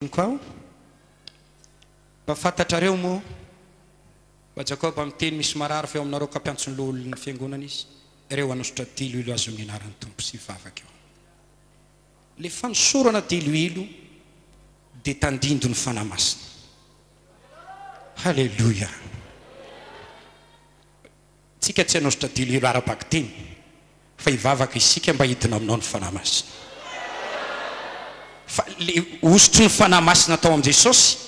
Quao fatatrareo moa ba Jacob amin'ny teny misy marary feo aminareo kampiantsony loholona fiangonana izy ireo anositra diloilo azo ny anaran'ny tompo sy vavaka eo le fanosorana diloilo dia tandindo ny fanamasina. Halleluja. Tsika tsy anositra diloilo ara-baky teny fa hivavaka isika mba hidina aminao ny fanamasina. Fa le osotry ny fanamasina tao amin'i Jesosy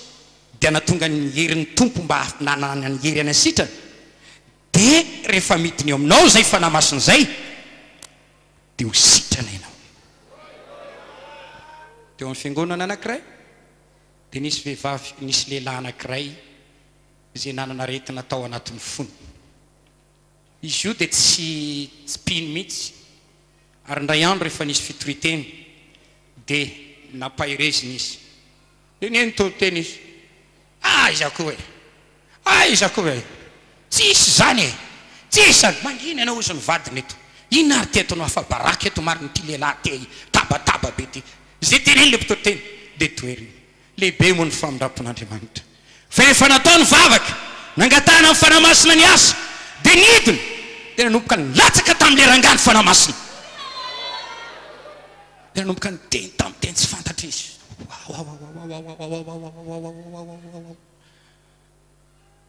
dia natonga ny herin'ny tompo mba nanana ny hery any asitrana dia rehefa midiny eo aminao zay fanamasina zay dia ho sitrana ianao. Teo amin'ny fiangonana anankiray dia nisy vehivavy, nisy lehilahy anankiray izay nanana aretina tao anatin'ny fony. Izy io dia tsy pino mihitsy ary indray andro rehefa nisy fitoriteny dia napahirezina izy. Dia nentoteny izy, izako hoe izako hoe tsisy zany tsisy zany, mangina ianao izy ny vadiny eto, inona ary tetonao afa baraka eto mariny ty lehilahy te tabataba be ty, zay teneny le mpitoteny dia toeriny lehibe moa ny famindrapon'Andriamanitra. Fa rehefa natao ny vavaka nangatahana amin'ny fanamasina ny asa dia nidiny dia nanomboka nilatsaka tamin'le rangany fanamasina, dia nanomboka niteny tamin'ny teny tsy fantatra izy.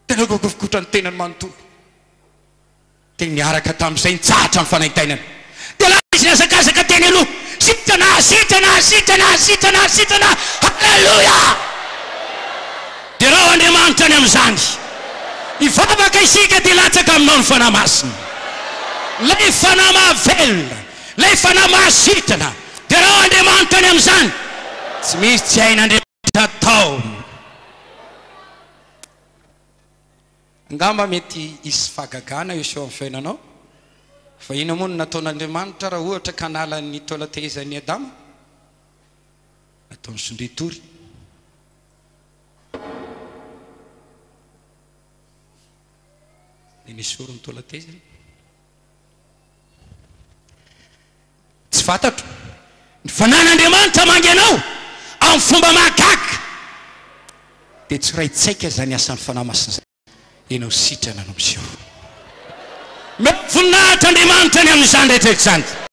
Dia nagogofokotra ny tenany manontolo dia niaraka tamin'izay nitsahatra ny fanaitainana. Dia la izy niazakazaka teny aloha, sitrana sitrana sitrana sitrana sitrana, halleluja. Dia raha Andriamanitra ny amin'izany hivavaka isika dia latsaka aminao ny fanamasina, lay fanamaha velona, lay fanamaha sitrana. Dia raha Andriamanitra ny amin'izany tsy misy tsy hain'Andriamanitra tao. Angamba mety isy fahagagana io seo amin'ny fiainanao, fa ina moa no nataon'Andriamanitra raha ohatra ka nala ny taolatehizan'ny Adama, nataony sondretory. Dia nisoro ny taolatehizany. Tsy fantatro ny fanan'Andriamanitra mangy anao amin'ny fomba mahagaga dia tsy raitsaika zany asan'ny fanamasina ianao sitrana anao amin'izao. Voninahitra Andriamanitra ny amin'izany rehetrarehetra zany.